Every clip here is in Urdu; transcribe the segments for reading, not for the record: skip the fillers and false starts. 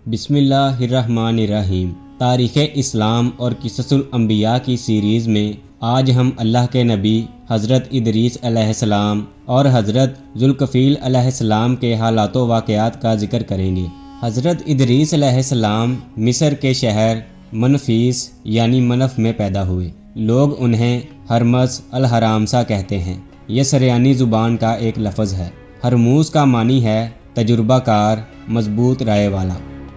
بسم اللہ الرحمن الرحیم۔ تاریخ اسلام اور قصص الانبیاء کی سیریز میں آج ہم اللہ کے نبی حضرت ادریس علیہ السلام اور حضرت ذوالکفیل علیہ السلام کے حالات و واقعات کا ذکر کریں گے۔ حضرت ادریس علیہ السلام مصر کے شہر منفیس یعنی منف میں پیدا ہوئے۔ لوگ انہیں ہرمز الحرامسا کہتے ہیں۔ یہ سریانی زبان کا ایک لفظ ہے۔ ہرموز کا معنی ہے تجربہ کار، مضبوط رائے والا۔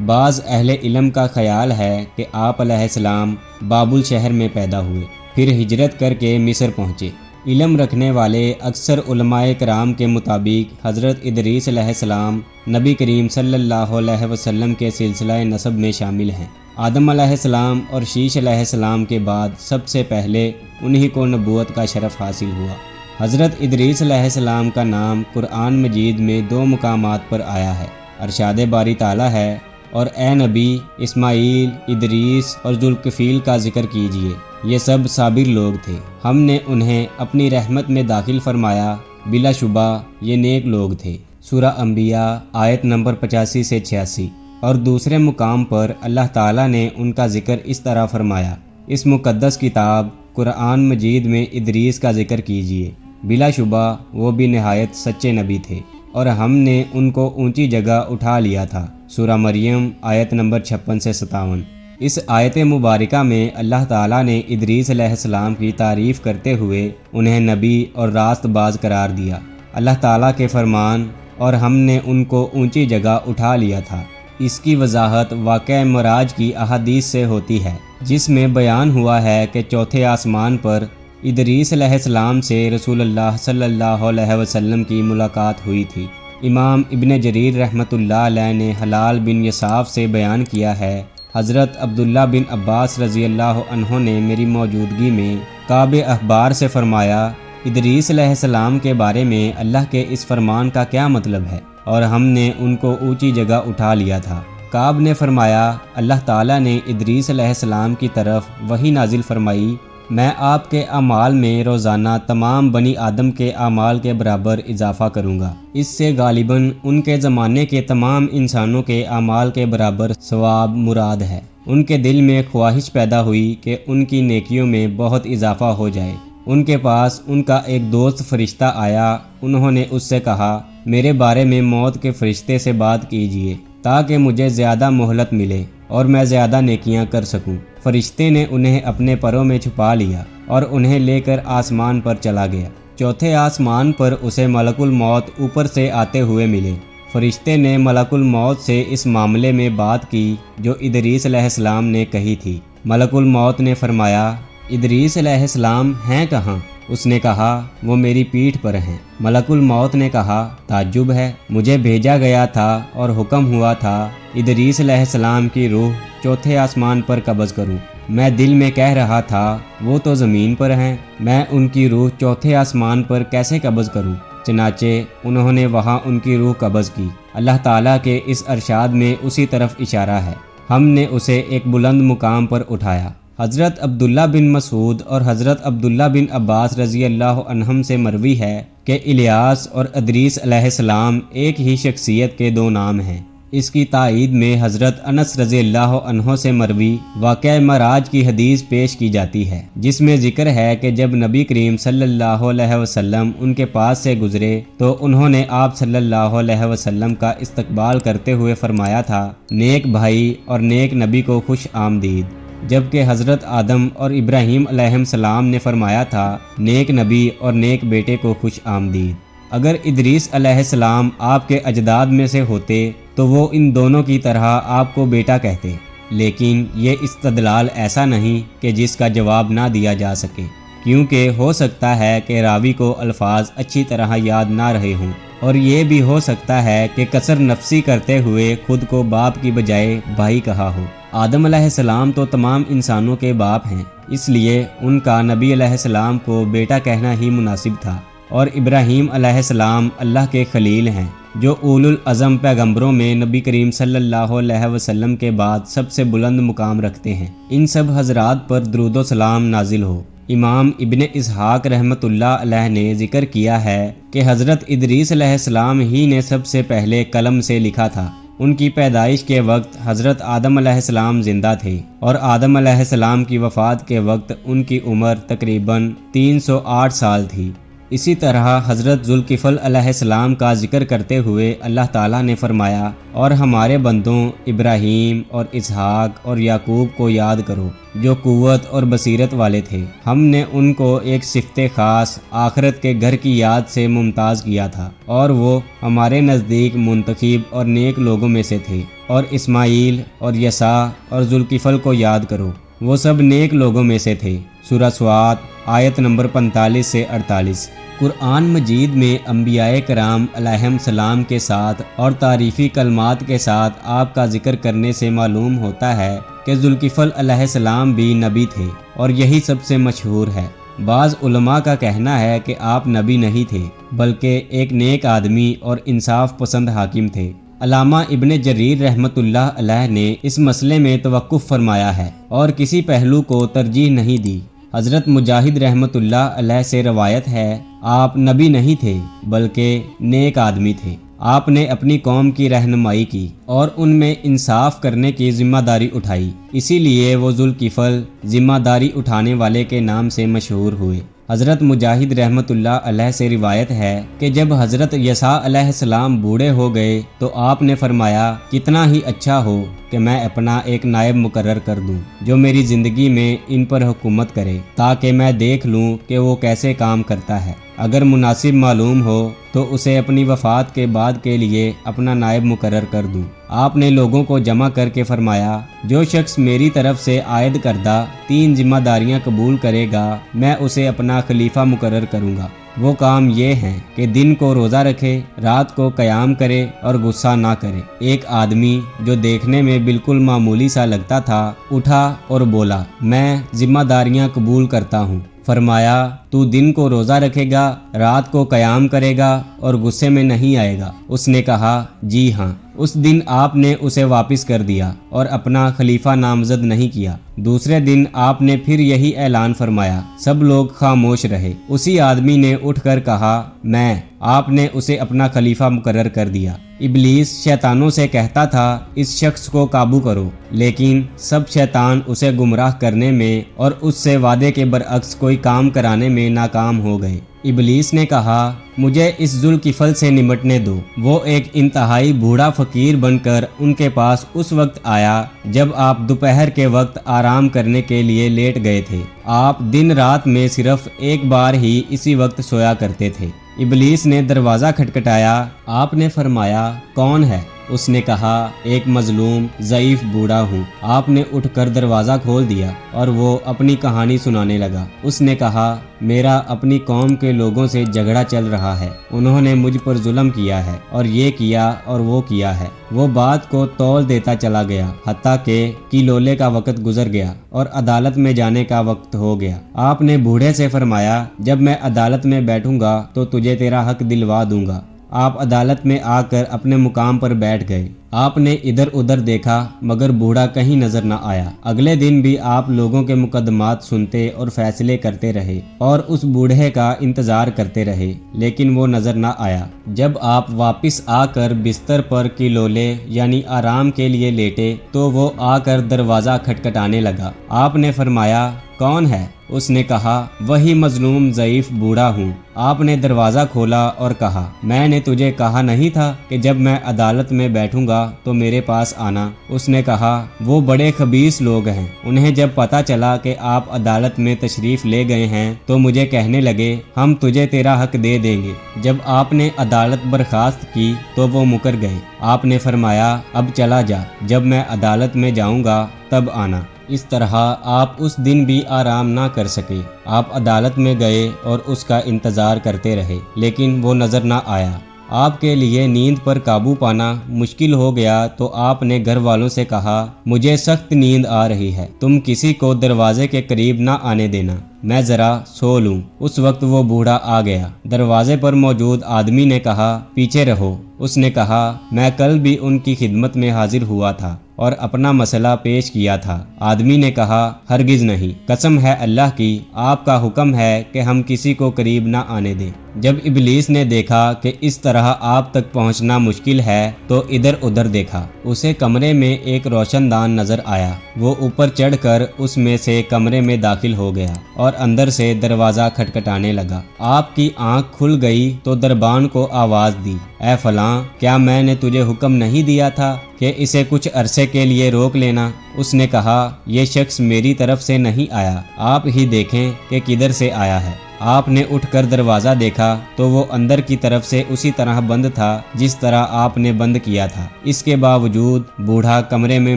بعض اہل علم کا خیال ہے کہ آپ علیہ السلام بابل شہر میں پیدا ہوئے، پھر ہجرت کر کے مصر پہنچے۔ علم رکھنے والے اکثر علماء کرام کے مطابق حضرت ادریس علیہ السلام نبی کریم صلی اللہ علیہ وسلم کے سلسلہ نسب میں شامل ہیں۔ آدم علیہ السلام اور شیش علیہ السلام کے بعد سب سے پہلے انہی کو نبوت کا شرف حاصل ہوا۔ حضرت ادریس علیہ السلام کا نام قرآن مجید میں 2 مقامات پر آیا ہے۔ ارشاد باری تعالیٰ ہے، اور اے نبی اسماعیل، ادریس اور ذوالکفیل کا ذکر کیجئے، یہ سب صابر لوگ تھے، ہم نے انہیں اپنی رحمت میں داخل فرمایا، بلا شبہ یہ نیک لوگ تھے۔ سورہ انبیاء آیت نمبر 85 سے 86۔ اور دوسرے مقام پر اللہ تعالیٰ نے ان کا ذکر اس طرح فرمایا، اس مقدس کتاب قرآن مجید میں ادریس کا ذکر کیجئے، بلا شبہ وہ بھی نہایت سچے نبی تھے، اور ہم نے ان کو اونچی جگہ اٹھا لیا تھا۔ سورہ مریم آیت نمبر 56 سے 57۔ اس آیت مبارکہ میں اللہ تعالیٰ نے ادریس علیہ السلام کی تعریف کرتے ہوئے انہیں نبی اور راست باز قرار دیا۔ اللہ تعالیٰ کے فرمان، اور ہم نے ان کو اونچی جگہ اٹھا لیا تھا، اس کی وضاحت واقعہ معراج کی احادیث سے ہوتی ہے، جس میں بیان ہوا ہے کہ چوتھے آسمان پر ادریس علیہ السلام سے رسول اللہ صلی اللہ علیہ وسلم کی ملاقات ہوئی تھی۔ امام ابن جریر رحمۃ اللہ علیہ نے حلال بن یصاف سے بیان کیا ہے، حضرت عبداللہ بن عباس رضی اللہ عنہ نے میری موجودگی میں کعب اخبار سے فرمایا، ادریس علیہ السلام کے بارے میں اللہ کے اس فرمان کا کیا مطلب ہے؟ اور ہم نے ان کو اونچی جگہ اٹھا لیا تھا۔ کعب نے فرمایا، اللہ تعالیٰ نے ادریس علیہ السلام کی طرف وحی نازل فرمائی، میں آپ کے اعمال میں روزانہ تمام بنی آدم کے اعمال کے برابر اضافہ کروں گا۔ اس سے غالباً ان کے زمانے کے تمام انسانوں کے اعمال کے برابر ثواب مراد ہے۔ ان کے دل میں خواہش پیدا ہوئی کہ ان کی نیکیوں میں بہت اضافہ ہو جائے۔ ان کے پاس ان کا ایک دوست فرشتہ آیا، انہوں نے اس سے کہا، میرے بارے میں موت کے فرشتے سے بات کیجئے تاکہ مجھے زیادہ مہلت ملے اور میں زیادہ نیکیاں کر سکوں۔ فرشتے نے انہیں اپنے پروں میں چھپا لیا اور انہیں لے کر آسمان پر چلا گیا۔ چوتھے آسمان پر اسے ملک الموت اوپر سے آتے ہوئے ملے۔ فرشتے نے ملک الموت سے اس معاملے میں بات کی جو ادریس علیہ السلام نے کہی تھی۔ ملک الموت نے فرمایا، ادریس علیہ السلام ہیں کہاں؟ اس نے کہا، وہ میری پیٹھ پر ہیں۔ ملک الموت نے کہا، تعجب ہے، مجھے بھیجا گیا تھا اور حکم ہوا تھا ادریس علیہ السلام کی روح چوتھے آسمان پر قبض کروں۔ میں دل میں کہہ رہا تھا، وہ تو زمین پر ہیں، میں ان کی روح چوتھے آسمان پر کیسے قبض کروں؟ چنانچہ انہوں نے وہاں ان کی روح قبض کی۔ اللہ تعالیٰ کے اس ارشاد میں اسی طرف اشارہ ہے۔ ہم نے اسے ایک بلند مقام پر اٹھایا۔ حضرت عبداللہ بن مسعود اور حضرت عبداللہ بن عباس رضی اللہ عنہم سے مروی ہے کہ الیاس اور ادریس علیہ السلام ایک ہی شخصیت کے 2 نام ہیں۔ اس کی تائید میں حضرت انس رضی اللہ عنہ سے مروی واقعہ معراج کی حدیث پیش کی جاتی ہے، جس میں ذکر ہے کہ جب نبی کریم صلی اللہ علیہ وسلم ان کے پاس سے گزرے تو انہوں نے آپ صلی اللہ علیہ وسلم کا استقبال کرتے ہوئے فرمایا تھا، نیک بھائی اور نیک نبی کو خوش آمدید، جبکہ حضرت آدم اور ابراہیم علیہ السلام نے فرمایا تھا، نیک نبی اور نیک بیٹے کو خوش آمدید۔ اگر ادریس علیہ السلام آپ کے اجداد میں سے ہوتے تو وہ ان دونوں کی طرح آپ کو بیٹا کہتے، لیکن یہ استدلال ایسا نہیں کہ جس کا جواب نہ دیا جا سکے، کیونکہ ہو سکتا ہے کہ راوی کو الفاظ اچھی طرح یاد نہ رہے ہوں، اور یہ بھی ہو سکتا ہے کہ کثر نفسی کرتے ہوئے خود کو باپ کی بجائے بھائی کہا ہو۔ آدم علیہ السلام تو تمام انسانوں کے باپ ہیں، اس لیے ان کا نبی علیہ السلام کو بیٹا کہنا ہی مناسب تھا، اور ابراہیم علیہ السلام اللہ کے خلیل ہیں، جو اولو العزم پیغمبروں میں نبی کریم صلی اللہ علیہ وسلم کے بعد سب سے بلند مقام رکھتے ہیں۔ ان سب حضرات پر درود و سلام نازل ہو۔ امام ابن اسحاق رحمۃ اللہ علیہ نے ذکر کیا ہے کہ حضرت ادریس علیہ السلام ہی نے سب سے پہلے قلم سے لکھا تھا۔ ان کی پیدائش کے وقت حضرت آدم علیہ السلام زندہ تھے اور آدم علیہ السلام کی وفات کے وقت ان کی عمر تقریباً 308 سال تھی۔ اسی طرح حضرت ذوالکفل علیہ السلام کا ذکر کرتے ہوئے اللہ تعالیٰ نے فرمایا، اور ہمارے بندوں ابراہیم اور اسحاق اور یعقوب کو یاد کرو جو قوت اور بصیرت والے تھے، ہم نے ان کو ایک صفت خاص آخرت کے گھر کی یاد سے ممتاز کیا تھا، اور وہ ہمارے نزدیک منتخب اور نیک لوگوں میں سے تھے۔ اور اسماعیل اور یسع اور ذوالکفل کو یاد کرو، وہ سب نیک لوگوں میں سے تھے۔ سورہ صاد آیت نمبر 45 سے 48۔ قرآن مجید میں انبیاء کرام علیہم السلام کے ساتھ اور تعریفی کلمات کے ساتھ آپ کا ذکر کرنے سے معلوم ہوتا ہے کہ ذوالکفل علیہ السلام بھی نبی تھے، اور یہی سب سے مشہور ہے۔ بعض علماء کا کہنا ہے کہ آپ نبی نہیں تھے بلکہ ایک نیک آدمی اور انصاف پسند حاکم تھے۔ علامہ ابن جریر رحمۃ اللہ علیہ نے اس مسئلے میں توقف فرمایا ہے اور کسی پہلو کو ترجیح نہیں دی۔ حضرت مجاہد رحمۃ اللہ علیہ سے روایت ہے، آپ نبی نہیں تھے بلکہ نیک آدمی تھے۔ آپ نے اپنی قوم کی رہنمائی کی اور ان میں انصاف کرنے کی ذمہ داری اٹھائی، اسی لیے وہ ذوالکفل ذمہ داری اٹھانے والے کے نام سے مشہور ہوئے۔ حضرت مجاہد رحمۃ اللہ علیہ سے روایت ہے کہ جب حضرت یسع علیہ السلام بوڑھے ہو گئے تو آپ نے فرمایا، کتنا ہی اچھا ہو کہ میں اپنا ایک نائب مقرر کر دوں جو میری زندگی میں ان پر حکومت کرے، تاکہ میں دیکھ لوں کہ وہ کیسے کام کرتا ہے۔ اگر مناسب معلوم ہو تو اسے اپنی وفات کے بعد کے لیے اپنا نائب مقرر کر دوں۔ آپ نے لوگوں کو جمع کر کے فرمایا، جو شخص میری طرف سے عائد کردہ 3 ذمہ داریاں قبول کرے گا میں اسے اپنا خلیفہ مقرر کروں گا۔ وہ کام یہ ہیں کہ دن کو روزہ رکھے، رات کو قیام کرے اور غصہ نہ کرے۔ ایک آدمی جو دیکھنے میں بالکل معمولی سا لگتا تھا اٹھا اور بولا، میں ذمہ داریاں قبول کرتا ہوں۔ فرمایا، تو دن کو روزہ رکھے گا، رات کو قیام کرے گا اور غصے میں نہیں آئے گا؟ اس نے کہا، جی ہاں۔ اس دن آپ نے اسے واپس کر دیا اور اپنا خلیفہ نامزد نہیں کیا۔ دوسرے دن آپ نے پھر یہی اعلان فرمایا، سب لوگ خاموش رہے۔ اسی آدمی نے اٹھ کر کہا، میں۔ آپ نے اسے اپنا خلیفہ مقرر کر دیا۔ ابلیس شیطانوں سے کہتا تھا، اس شخص کو قابو کرو، لیکن سب شیطان اسے گمراہ کرنے میں اور اس سے وعدے کے برعکس کوئی کام کرانے میں ناکام ہو گئے۔ ابلیس نے کہا، مجھے اس ذوالکفل سے نمٹنے دو۔ وہ ایک انتہائی بوڑھا فقیر بن کر ان کے پاس اس وقت آیا جب آپ دوپہر کے وقت آرام کرنے کے لیے لیٹ گئے تھے۔ آپ دن رات میں صرف ایک بار ہی اسی وقت سویا کرتے تھے۔ ابلیس نے دروازہ کھٹکھٹایا۔ آپ نے فرمایا، کون ہے؟ اس نے کہا، ایک مظلوم ضعیف بوڑھا ہوں۔ آپ نے اٹھ کر دروازہ کھول دیا اور وہ اپنی کہانی سنانے لگا۔ اس نے کہا، میرا اپنی قوم کے لوگوں سے جھگڑا چل رہا ہے، انہوں نے مجھ پر ظلم کیا ہے اور یہ کیا اور وہ کیا ہے۔ وہ بات کو تول دیتا چلا گیا حتیٰ کہ کلولے کا وقت گزر گیا اور عدالت میں جانے کا وقت ہو گیا۔ آپ نے بوڑھے سے فرمایا، جب میں عدالت میں بیٹھوں گا تو تجھے تیرا حق دلوا دوں گا۔ آپ عدالت میں آ کر اپنے مقام پر بیٹھ گئے۔ آپ نے ادھر ادھر دیکھا مگر بوڑھا کہیں نظر نہ آیا۔ اگلے دن بھی آپ لوگوں کے مقدمات سنتے اور فیصلے کرتے رہے اور اس بوڑھے کا انتظار کرتے رہے، لیکن وہ نظر نہ آیا۔ جب آپ واپس آ کر بستر پر کلولے یعنی آرام کے لیے لیٹے تو وہ آ کر دروازہ کھٹکھٹانے لگا۔ آپ نے فرمایا، کون ہے؟ اس نے کہا، وہی مظلوم ضعیف بوڑھا ہوں۔ آپ نے دروازہ کھولا اور کہا، میں نے تجھے کہا نہیں تھا کہ جب میں عدالت میں بیٹھوں گا تو میرے پاس آنا؟ اس نے کہا، وہ بڑے خبیث لوگ ہیں، انہیں جب پتہ چلا کہ آپ عدالت میں تشریف لے گئے ہیں تو مجھے کہنے لگے، ہم تجھے تیرا حق دے دیں گے۔ جب آپ نے عدالت برخاست کی تو وہ مکر گئے۔ آپ نے فرمایا، اب چلا جا، جب میں عدالت میں جاؤں گا تب آنا۔ اس طرح آپ اس دن بھی آرام نہ کر سکے۔ آپ عدالت میں گئے اور اس کا انتظار کرتے رہے، لیکن وہ نظر نہ آیا۔ آپ کے لیے نیند پر قابو پانا مشکل ہو گیا تو آپ نے گھر والوں سے کہا، مجھے سخت نیند آ رہی ہے، تم کسی کو دروازے کے قریب نہ آنے دینا۔ میں ذرا سو لوں۔ اس وقت وہ بوڑھا آ گیا۔ دروازے پر موجود آدمی نے کہا پیچھے رہو۔ اس نے کہا میں کل بھی ان کی خدمت میں حاضر ہوا تھا اور اپنا مسئلہ پیش کیا تھا۔ آدمی نے کہا ہرگز نہیں، قسم ہے اللہ کی، آپ کا حکم ہے کہ ہم کسی کو قریب نہ آنے دیں۔ جب ابلیس نے دیکھا کہ اس طرح آپ تک پہنچنا مشکل ہے تو ادھر ادھر دیکھا۔ اسے کمرے میں ایک روشن دان نظر آیا۔ وہ اوپر چڑھ کر اس میں سے کمرے میں داخل ہو گیا اور اندر سے دروازہ کھٹکھٹانے لگا۔ آپ کی آنکھ کھل گئی تو دربان کو آواز دی، اے فلاں، کیا میں نے تجھے حکم نہیں دیا تھا کہ اسے کچھ عرصے کے لیے روک لینا؟ اس نے کہا یہ شخص میری طرف سے نہیں آیا، آپ ہی دیکھیں کہ کدھر سے آیا ہے۔ آپ نے اٹھ کر دروازہ دیکھا تو وہ اندر کی طرف سے اسی طرح بند تھا جس طرح آپ نے بند کیا تھا۔ اس کے باوجود بوڑھا کمرے میں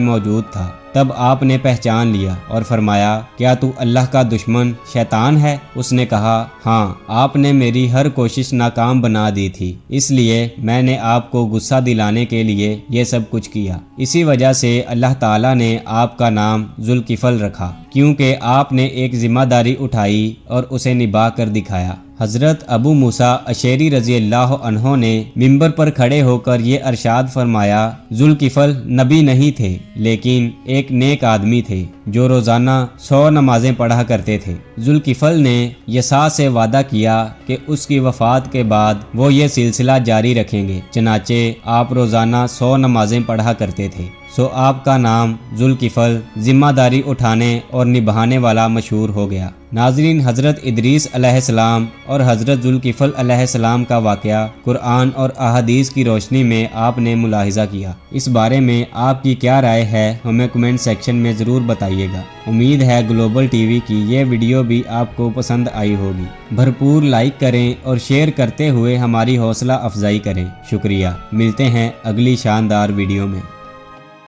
موجود تھا۔ تب آپ نے پہچان لیا اور فرمایا کیا تو اللہ کا دشمن شیطان ہے؟ اس نے کہا ہاں، آپ نے میری ہر کوشش ناکام بنا دی تھی، اس لیے میں نے آپ کو غصہ دلانے کے لیے یہ سب کچھ کیا۔ اسی وجہ سے اللہ تعالیٰ نے آپ کا نام ذوالکفل رکھا، کیونکہ آپ نے ایک ذمہ داری اٹھائی اور اسے نبھا کر دکھایا۔ حضرت ابو موسیٰ اشعری رضی اللہ عنہ نے منبر پر کھڑے ہو کر یہ ارشاد فرمایا ذوالکفل نبی نہیں تھے لیکن ایک نیک آدمی تھے جو روزانہ 100 نمازیں پڑھا کرتے تھے۔ ذوالکفل نے یسوع سے وعدہ کیا کہ اس کی وفات کے بعد وہ یہ سلسلہ جاری رکھیں گے، چنانچہ آپ روزانہ 100 نمازیں پڑھا کرتے تھے۔ سو آپ کا نام ذوالکفل ذمہ داری اٹھانے اور نبھانے والا مشہور ہو گیا۔ ناظرین، حضرت ادریس علیہ السلام اور حضرت ذوالکفل علیہ السلام کا واقعہ قرآن اور احادیث کی روشنی میں آپ نے ملاحظہ کیا۔ اس بارے میں آپ کی کیا رائے ہے ہمیں کمنٹ سیکشن میں ضرور بتائیے گا۔ امید ہے گلوبل ٹی وی کی یہ ویڈیو بھی آپ کو پسند آئی ہوگی۔ بھرپور لائک کریں اور شیئر کرتے ہوئے ہماری حوصلہ افزائی کریں۔ شکریہ۔ ملتے ہیں اگلی شاندار ویڈیو میں۔